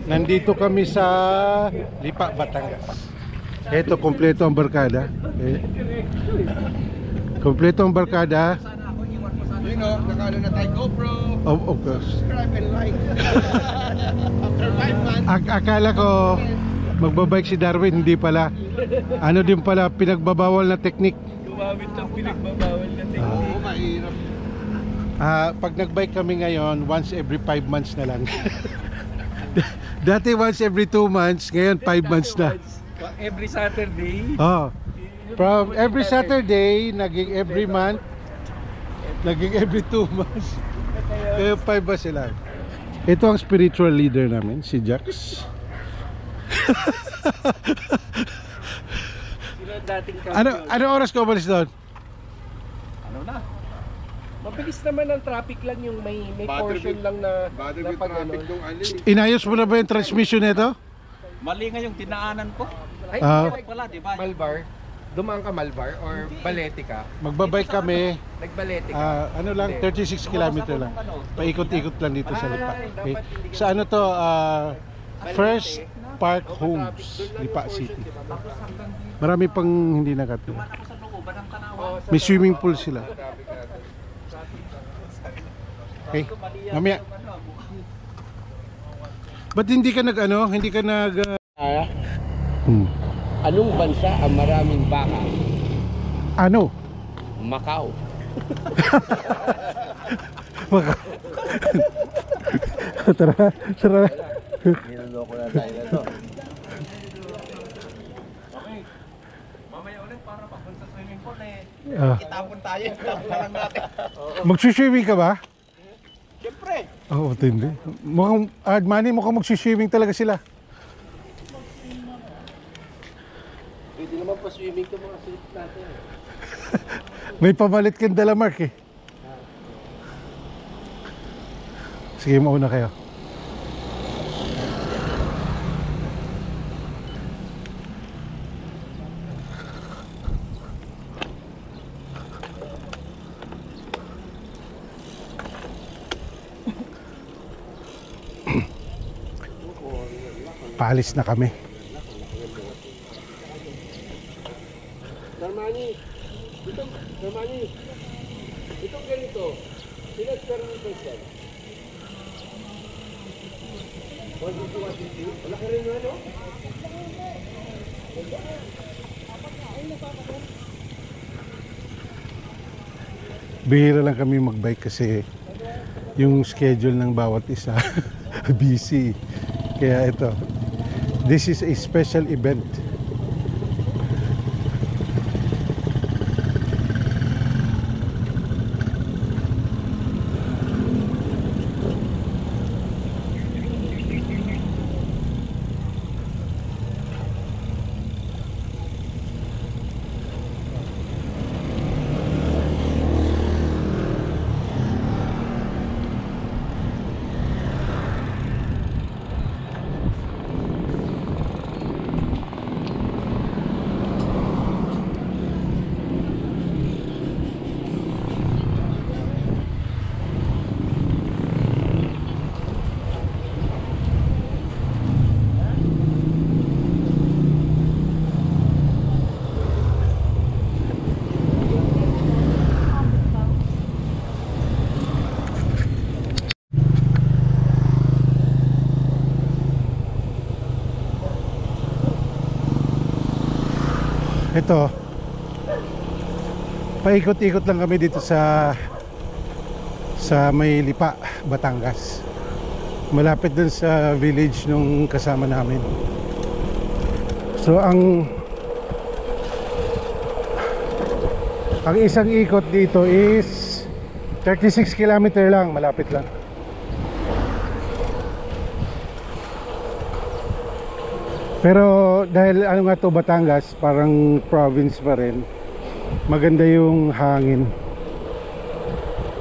Nandito kami sa Lipa, Batangas. Ito, kompleto ang barkada. Kompleto ang barkada. You know, nakano na tayo GoPro. Of course. Subscribe and like. After 5 months. Akala ko magbabike si Darwin, hindi pala. Ano din pala, pinagbabawal na technique. Gumamit ng pinagbabawal na technique. Oo, mahirap. Pag nagbike kami ngayon, once every 5 months na lang. Dati once every 2 months, ngayon 5 months na. Every Saturday. Oh. From every Saturday, naging every month, naging every 2 months. Kaya 5 ba sila? Ito ang spiritual leader namin, si Jax. Sino dating kampiyon? Ano oras ko umalis doon? Ano na? Mabilis naman ang traffic lang, yung may portion lang na Bother with pag traffic ano. yung ali. Inayos mo na ba yung transmission nito? Mali nga yung dinaanan ko. Ay, Wala, di ba? Malbar? Dumaan ka Malbar or Balete ka? Magbabike kami. Nagbalete ka? Ano lang, 36 kilometer lang. Paikot-ikot lang dito sa Lipa. Okay. Sa ano to, First Park Homes, Lipa City. Marami pang hindi nakatira. Ako sa looban ng Tanawan. May swimming pool sila. Okay, mamaya. Ba't hindi ka hindi ka Anong bansa ang maraming baka? Ano? Macau. Tara. Niloloko na tayo na to. Mamaya ulit para papunta sa swimming pool Itapon tayo. Itapon na lang natin. Magsiswimming ka ba? Siyempre. Oo, hindi. Mukhang, Manny, mukhang magsiswimming talaga sila. Pwede naman pa swimming to mga silip natin. May pamalit kang dala, Mark eh. Sige, mauna kayo. Paalis na kami. Darmani, itong ganito, pinag-permitas yan. 150, wala ka rin yung ano? Bihira lang kami magbike kasi yung schedule ng bawat isa busy. Kaya ito, this is a special event. Ito, paikot-ikot lang kami dito sa may Lipa, Batangas. Malapit dun sa village nung kasama namin. So ang isang ikot dito is 36 kilometer lang, malapit lang. Pero dahil ano nga to, Batangas, parang province pa rin. Maganda yung hangin.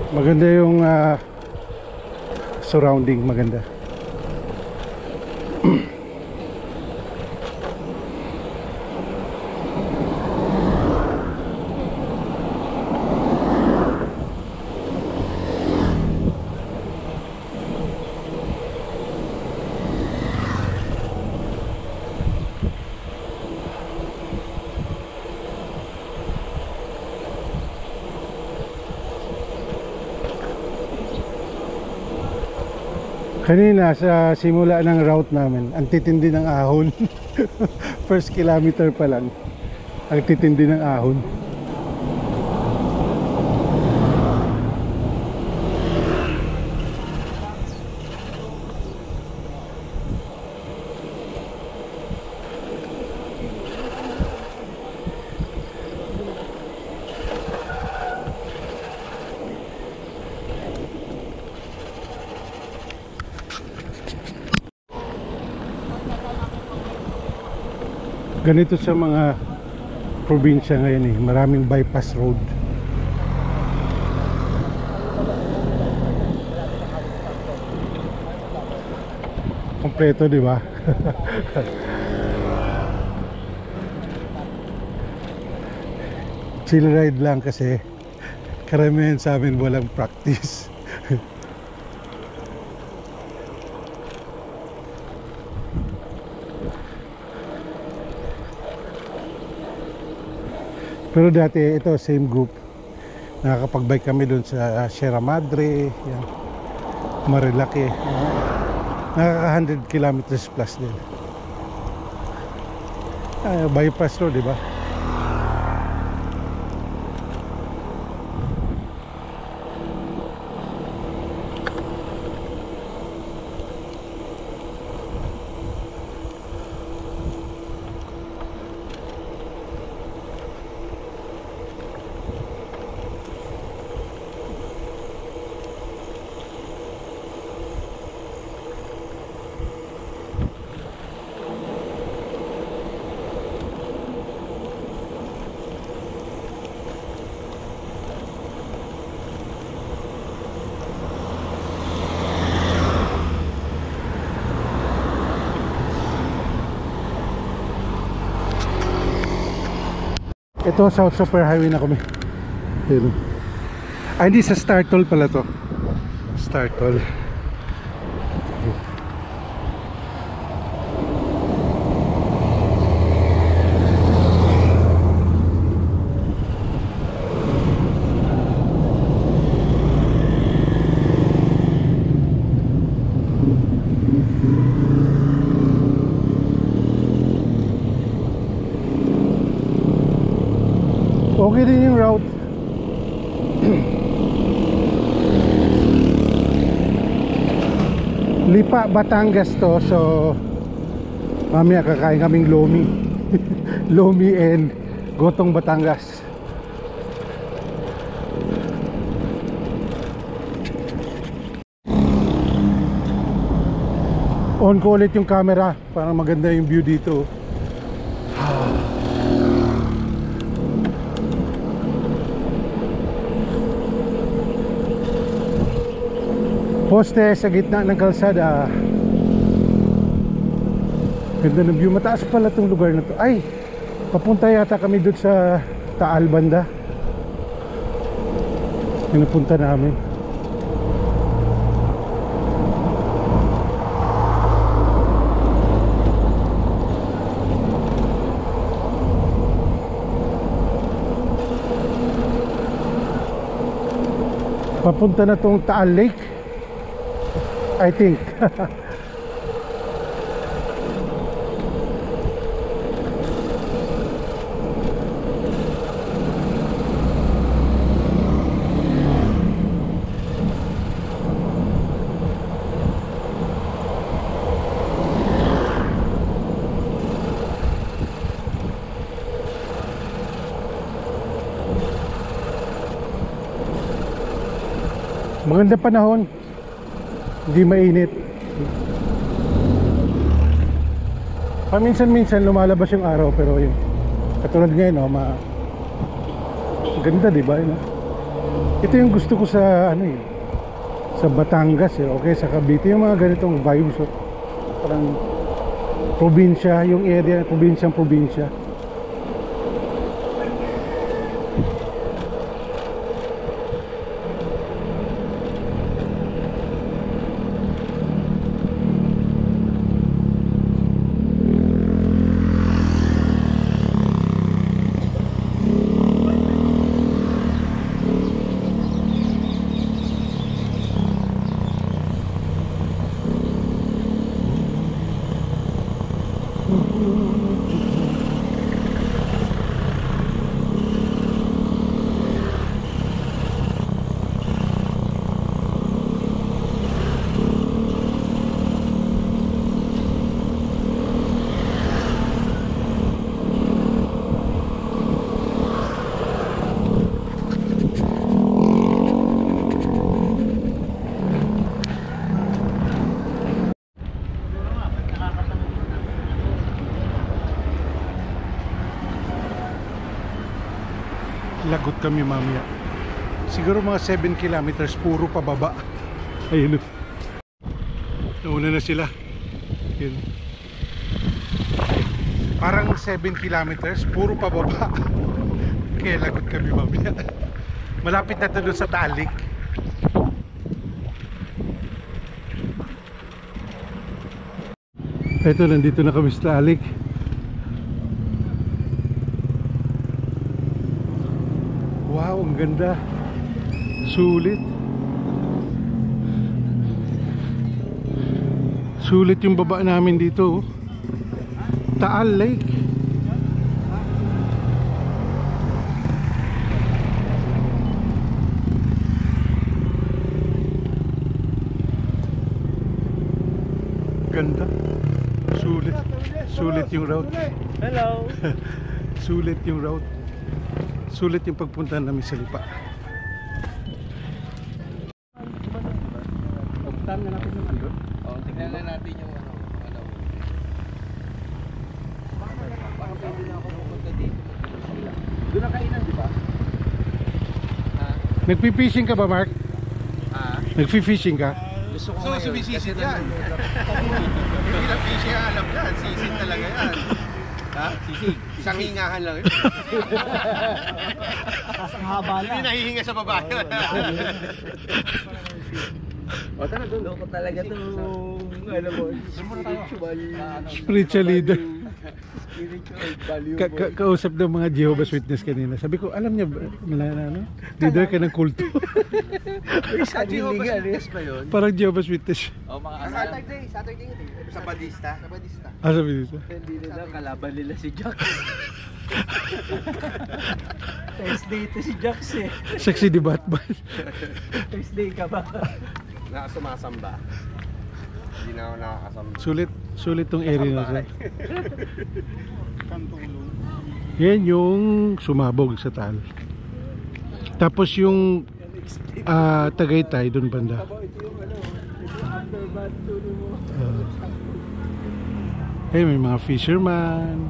Maganda yung surrounding, maganda. Kanina sa simula ng route namin, ang titindi ng ahon. First kilometer pa lang, ang titindi ng ahon. Ganito sa mga probinsya ngayon eh, maraming bypass road. Kompleto, di ba? Chill ride lang kasi karamihan sa amin walang practice. Pero dati ito same group, nakakapag-bike kami doon sa Sierra Madre, yan, Marilaki, nakaka 100 kilometers plus din. Bypass road, di ba? Ito, South Super Highway na kami. Ayun. Ay, hindi, sa Startol pala to. Startol. Okay din yung route. Lipa, Batangas to. So mamaya kakain kaming lomi. Lomi and gotong Batangas. On ko ulit yung camera para maganda yung view dito. Poste sa gitna ng kalsada. Ganda ng view. Mataas pala itong lugar na to. Ay, papunta yata kami doon sa Taal banda. Pinapunta namin. Papunta na tong Taal Lake, I think. Maganda panahon, hindi mainit. Paminsan-minsan lumalabas yung araw, pero yung katulad ngayon, no, ganda, di ba? No? Ito yung gusto ko sa ano eh, sa Batangas eh, okay, sa Cavite, yung mga ganitong vibes, so, parang probinsya, yung area, probinsya. kami mamaya. Siguro mga 7 kilometers, puro pababa. Ayun. Nauna na sila. Yun. Parang 7 kilometers, puro pababa. Kaya lagot kami mamaya. Malapit na ito doon sa Talik. Ito, nandito na kami sa Talik. Wow, ang ganda. Sulit. Sulit yung baba namin dito. Taal Lake. Ganda. Sulit. Sulit yung route. Hello. Sulit yung route. Sulit yung pagpunta namin sa Lipa. Pagtan na natin naman doon. Tingnan na natin yung ano. Baka pwede na ako pumunta dito. Doon ang kainan, di ba? Nagpi-fishing ka ba, Mark? Nagfi-fishing ka? Gusto ko So, ngayon. sumisisid yan. Hindi lang fishing ang alam yan. Sisid talaga yan. Ha? Sisig. Isang hingahan lang yun. Ang haba Hindi nahihinga sa babae. O tara doon. Loko talaga itong, ano mo, spiritual. Spiritual leader. Spiritual value. Kausap ng mga Jehovah's Witness kanina. Sabi ko, alam niya ba, ano? Leader ka ng kulto. Jehovah's Witness ba yun? Parang Jehovah's Witness. O mga Saturday yun eh. Sa badista. Ah, sabi dito. hindi nila kalaban nila si Jack. Thursday ito si Jax eh. Sexy di Batman. Thursday ka ba? Nakasumasamba. Hindi na ako nakakasamba. Sulit tong area na to. Yan yung sumabog sa Taal. Tapos yung Tagaytay doon banda. May mga fisherman.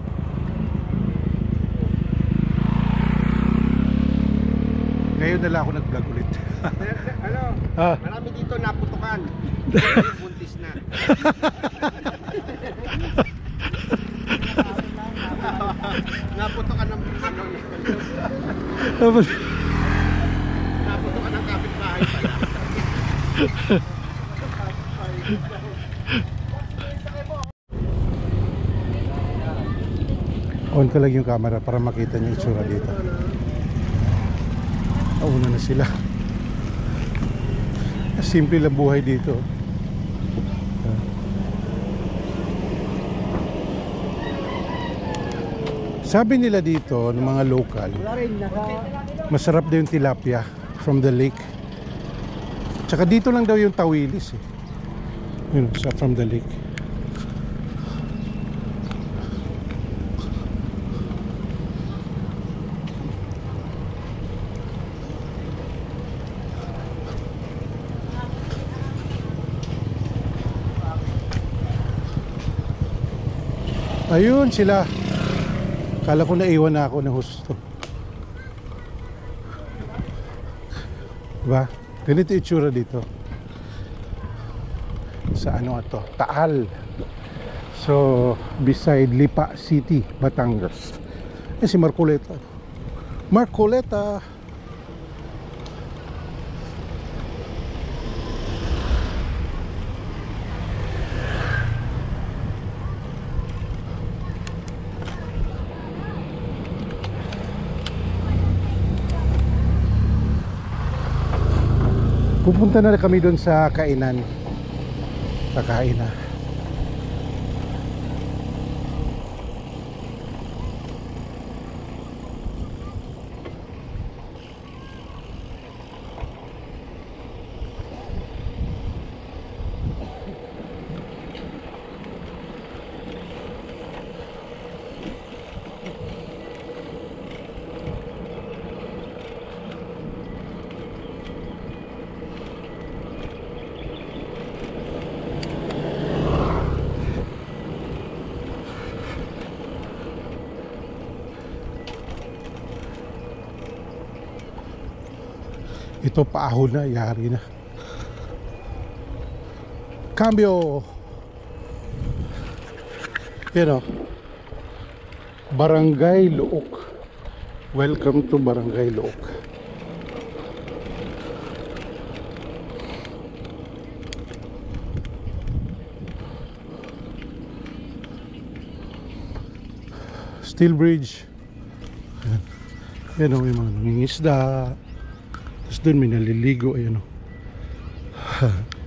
Ngayon na lang ako nag-vlog ulit. Ano? Marami dito naputukan. Buntis na. Naputukan ng ano. Tapos Naputukan ng kapitbahay pala. on ko lang yung camera para makita niyo yung itsura dito. Nauna na sila. Simple lang buhay dito. Sabi nila dito ng mga local, masarap daw yung tilapia from the lake. Tsaka dito lang daw yung tawilis eh. Yun, from the lake. Ayun sila. Kala ko naiwan na ako ng husto. Diba? Ganito itsura dito. Sa ano ito? Taal. So, beside Lipa City, Batangas. Si Marcoleta. Marcoleta. Pupunta na kami doon sa kainan. Kakain na. Ito paahon na, yari na. Cambio. Yan o. Barangay Luok. Welcome to Barangay Luok. Steel Bridge. Yan o, may mga nangingisda. Tapos doon may naliligo. Ayan o.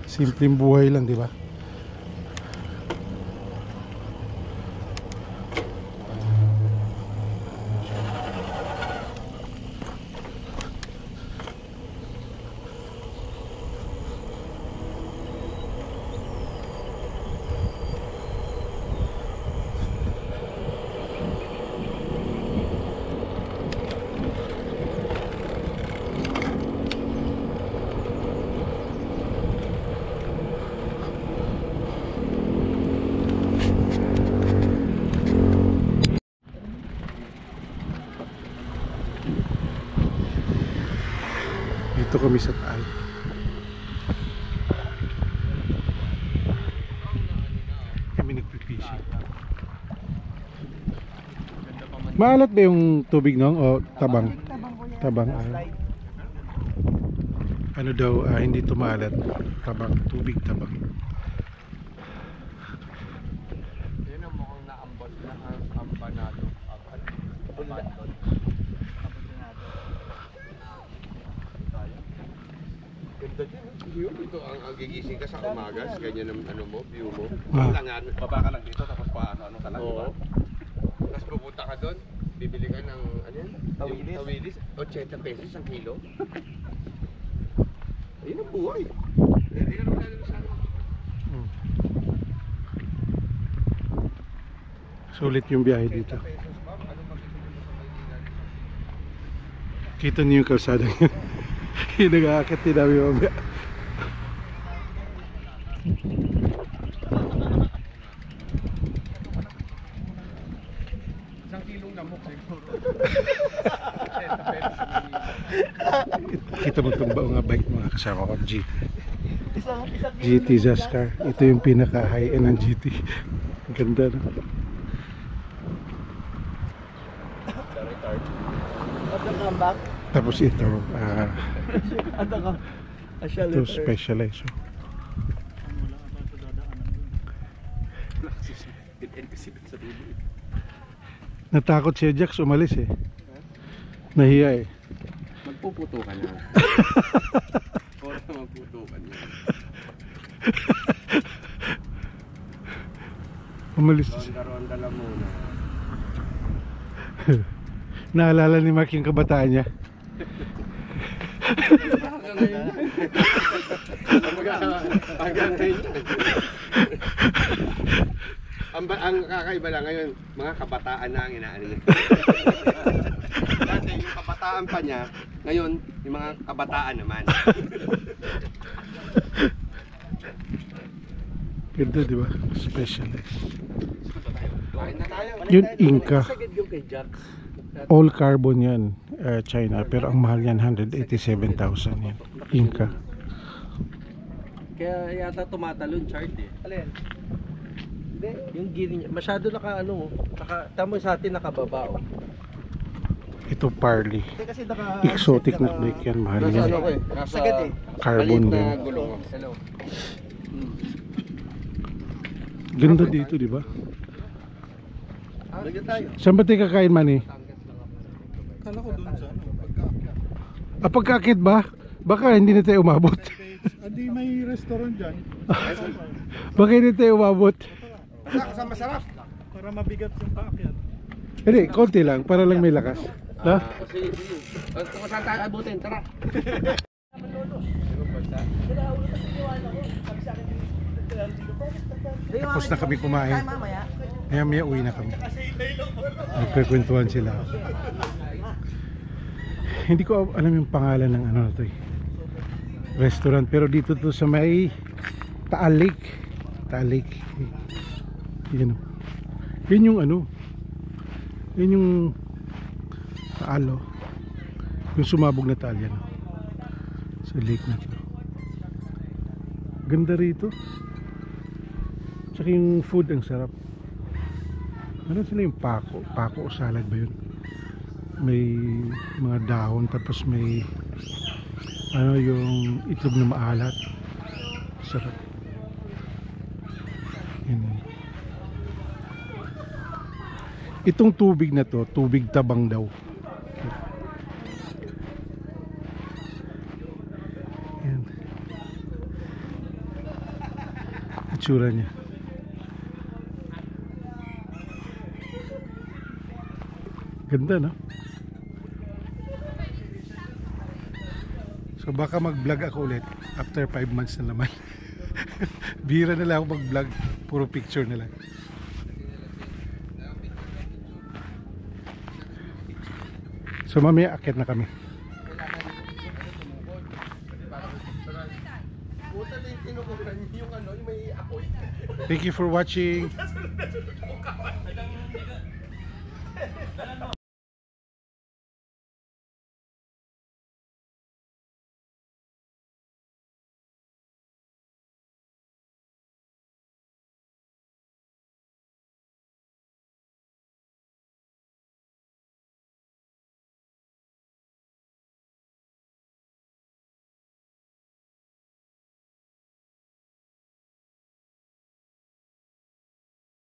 Simpleng buhay lang, di ba? Dito kami sa Taal. Kami nagpipishing. Maalat ba yung tubig nung o tabang? Tabang. Ano daw, hindi ito maalat. Tabang, tubig tabang. Yun ang mukhang naambot na ang ampanado. Abandon. Ganda dyan. Yun, ito ang gigising ka sa umaga. Ganyan ang ano mo, view mo. Langan. Baba ka lang dito tapos paano ka lang, di ba? Oo. Tapos pupunta ka doon, bibili ka ng ano yan? Tawilis. Tawilis. 80 pesos ang kilo. Ayun ang buhay. Hindi ka naman natin sa ano. Sulit yung biyahe dito. 80 pesos, ma'am. Ano makikita mo sa Maynila? Kita niyo yung kalsada niya. Yung nag-aakit din namin mamaya. Isang kilong lamok siguro. Kita mo itong mga bike mga kasama ko, GT. GT Zaskar. Ito yung pinaka high-end ng GT. Ang ganda, no? Tapos ito, ito specialized. Natakot si Jax umalis eh. Nahiya eh. Magpuputo ka na. Oras na magputo ka niya. Umalis. Ronda-ronda lang muna. Naalala ni Mark yung kabataan niya. Hanggang ngayon. Ang kakaiba lang ngayon, mga kabataan na ang inaano niya. Dati yung kabataan pa niya, ngayon yung mga kabataan naman. Ganda, di ba? Specialist. Kain na tayo. Yun, Inca. Sagad yung kay Jax. All carbon yan, China. Pero ang mahal yan, 187,000 yan. Inca. Kaya yata tumatalon chart eh. Alin? Hindi, yung gear niya. Masyado tamo sa atin nakababa oh. Ito Parley. Kasi naka Exotic na bike yan, mahal Nasa yan. ano ko eh, nasa Sagad eh. Carbon maliit din. na gulong. Hello. Ganda dito, di ba? Lagyan tayo. Saan ba tayo kakain, Manny? Kala ko dun sa ano, pagka. Pagkakit ba? Baka hindi na tayo umabot. Hindi may restaurant dyan. Baka hindi tayo umabot. Basta masarap. Para mabigat yung paakyat. Hindi, konti lang, para lang may lakas. Ha? Sige. Kung saan tayo abutin, tara. Tapos na kami kumain. Maya uwi na kami. Nagkakwentuhan sila. Hindi ko alam yung pangalan ng ano na to eh. Restaurant, pero dito to sa may Taal Lake. Taal Lake. Yan o. Yun yung ano. Yun yung Taal o. Yung sumabog na Taal yan. Sa lake na to. Ganda rito. Tsaka yung food ang sarap. Ano sila yung pako? Pako o salad ba yun? May mga dahon tapos may ano yung itlog na maalat. Sarap. Yan. Itong tubig na to, tubig tabang daw. Yan. Itsura niya. Ganda, no? So baka mag-vlog ako ulit after 5 months na naman. Bira na lang ako mag-vlog, puro picture na lang. So mamaya akit na kami. Thank you for watching.